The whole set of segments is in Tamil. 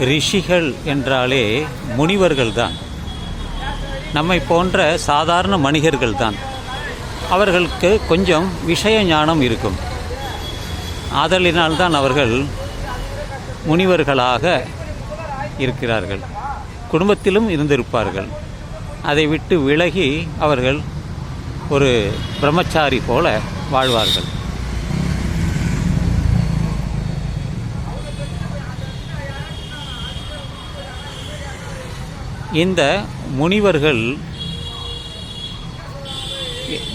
ரிஷிகள் என்றாலே முனிவர்கள்தான். நம்மை போன்ற சாதாரண மனிதர்கள்தான். அவர்களுக்கு கொஞ்சம் விஷய ஞானம் இருக்கும். ஆதலினால்தான் அவர்கள் முனிவர்களாக இருக்கிறார்கள். குடும்பத்திலும் இருந்திருப்பார்கள். அதை விட்டு விலகி அவர்கள் ஒரு பிரம்மச்சாரி போல வாழ்வார்கள். இந்த முனிவர்கள்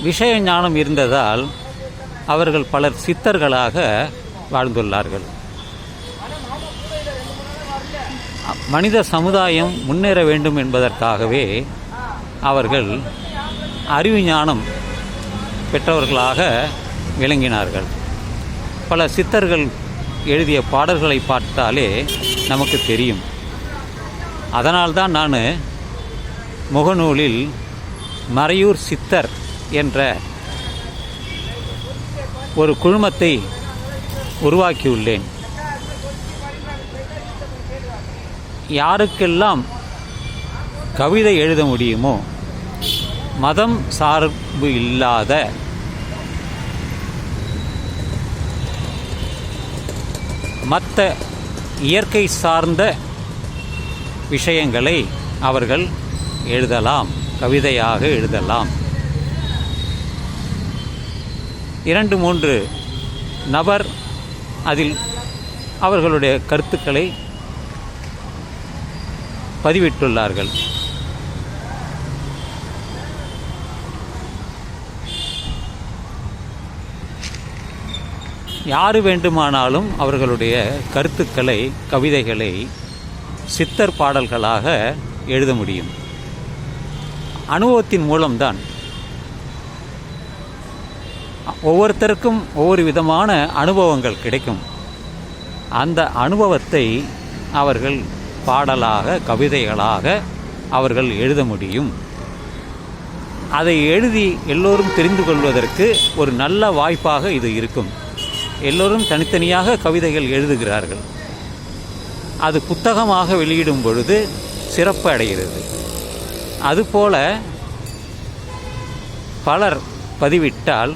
விஷய ஞானம் இருந்ததால் அவர்கள் பலர் சித்தர்களாக வாழ்ந்துள்ளார்கள். மனித சமுதாயம் முன்னேற வேண்டும் என்பதற்காகவே அவர்கள் அறிவு ஞானம் பெற்றவர்களாக விளங்கினார்கள். பல சித்தர்கள் எழுதிய பாடல்களை பார்த்தாலே நமக்கு தெரியும். அதனால்தான் நான் முகநூலில் மறையூர் சித்தர் என்ற ஒரு குழுமத்தை உருவாக்கியுள்ளேன். யாருக்கெல்லாம் கவிதை எழுத முடியுமோ, மதம் சார்பு இல்லாத மற்ற இயற்கை சார்ந்த விஷயங்களை அவர்கள் எழுதலாம், கவிதையாக எழுதலாம். 2-3 நபர் அதில் அவர்களுடைய கருத்துக்களை பதிவிட்டுள்ளார்கள். யாரு வேண்டுமானாலும் அவர்களுடைய கருத்துக்களை, கவிதைகளை சித்தர் பாடல்களாக எழுத முடியும். அனுபவத்தின் மூலம்தான். ஒவ்வொருத்தருக்கும் ஒவ்வொரு விதமான அனுபவங்கள் கிடைக்கும். அந்த அனுபவத்தை அவர்கள் பாடலாக, கவிதைகளாக அவர்கள் எழுத முடியும். அதை எழுதி எல்லோரும் தெரிந்து கொள்வதற்கு ஒரு நல்ல வாய்ப்பாக இது இருக்கும். எல்லோரும் தனித்தனியாக கவிதைகள் எழுதுகிறார்கள். அது புத்தகமாக வெளியிடும் பொழுது சிறப்பு அடைகிறது. அதுபோல பலர் பதிவிட்டால்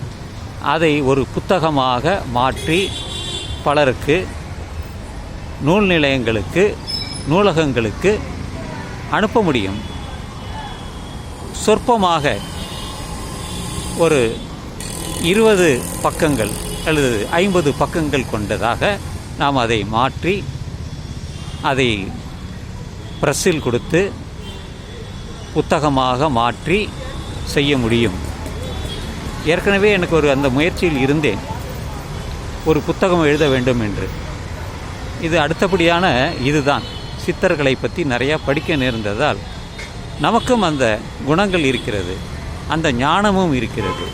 அதை ஒரு புத்தகமாக மாற்றி பலருக்கு, நூல் நிலையங்களுக்கு, நூலகங்களுக்கு அனுப்ப முடியும். சொற்பமாக ஒரு 20 பக்கங்கள் அல்லது 50 பக்கங்கள் கொண்டதாக நாம் அதை மாற்றி அதை பிரஸ்ஸில் கொடுத்து புத்தகமாக மாற்றி செய்ய முடியும். ஏற்கனவே எனக்கு அந்த முயற்சியில் இருந்தேன், ஒரு புத்தகம் எழுத வேண்டும் என்று. இது அடுத்தபடியான இதுதான். சித்தர்களை பற்றி நிறையா படிக்க நேர்ந்ததால் நமக்கும் அந்த குணங்கள் இருக்கிறது, அந்த ஞானமும் இருக்கிறது.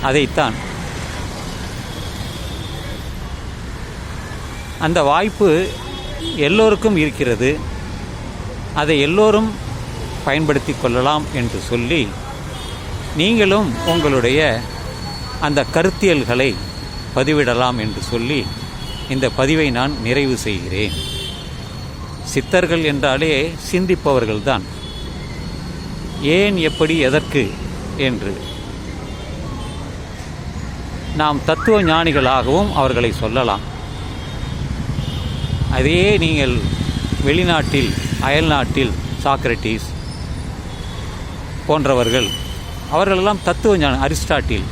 அதைத்தான் அந்த வாய்ப்பு எல்லோருக்கும் இருக்கிறது. அதை எல்லோரும் பயன்படுத்தி கொள்ளலாம் என்று சொல்லி, நீங்களும் உங்களுடைய அந்த கருத்தியல்களை பதிவிடலாம் என்று சொல்லி இந்த பதிவை நான் நிறைவு செய்கிறேன். சித்தர்கள் என்றாலே சிந்திப்பவர்கள்தான். ஏன், எப்படி, எதற்கு என்று நாம் தத்துவ ஞானிகளாகவும் அவர்களை சொல்லலாம். அதையே நீங்கள் வெளிநாட்டில், அயல்நாட்டில் சாக்ரட்டிஸ் போன்றவர்கள், அவர்களெல்லாம் தத்துவ ஞானி, அரிஸ்டாட்டில்,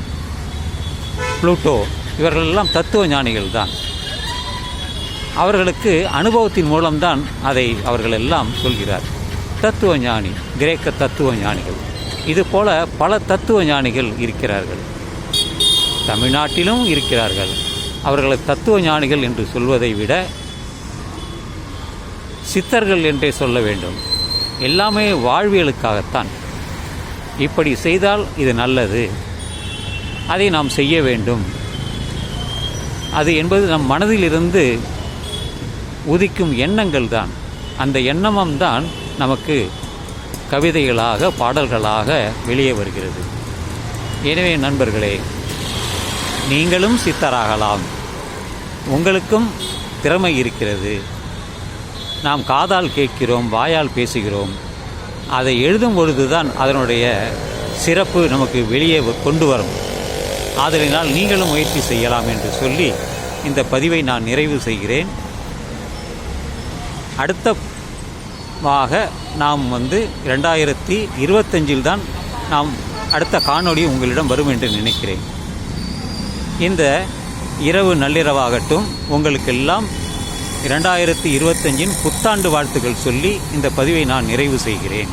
புளூட்டோ, இவர்களெல்லாம் தத்துவ ஞானிகள் தான். அவர்களுக்கு அனுபவத்தின் மூலம்தான் அதை அவர்களெல்லாம் சொல்கிறார். தத்துவ ஞானி, கிரேக்க தத்துவ ஞானிகள். இதுபோல பல தத்துவ ஞானிகள் இருக்கிறார்கள். தமிழ்நாட்டிலும் இருக்கிறார்கள். அவர்களை தத்துவ ஞானிகள் என்று சொல்வதை விட சித்தர்கள் என்றே சொல்ல வேண்டும். எல்லாமே வாழ்வியலுக்காகத்தான். இப்படி செய்தால் இது நல்லது, அதை நாம் செய்ய வேண்டும், அது என்பது நம் மனதிலிருந்து உதிக்கும் எண்ணங்கள் தான். அந்த எண்ணமும் தான் நமக்கு கவிதைகளாக, பாடல்களாக வெளியே வருகிறது. எனவே நண்பர்களே, நீங்களும் சித்தராகலாம். உங்களுக்கும் திறமை இருக்கிறது. நாம் காதால் கேட்கிறோம், வாயால் பேசுகிறோம். அதை எழுதும் பொழுது தான் அதனுடைய சிறப்பு நமக்கு வெளியே கொண்டு வரும். ஆதலினால் நீங்களும் முயற்சி செய்யலாம் என்று சொல்லி இந்த பதிவை நான் நிறைவு செய்கிறேன். அடுத்தமாக நாம் 2025 தான் நாம் அடுத்த காணொளி உங்களிடம் வரும் என்று நினைக்கிறேன். இந்த இரவு நள்ளிரவாகட்டும். உங்களுக்கெல்லாம் 2025 புத்தாண்டு வாழ்த்துக்கள் சொல்லி இந்த பதிவை நான் நிறைவு செய்கிறேன்.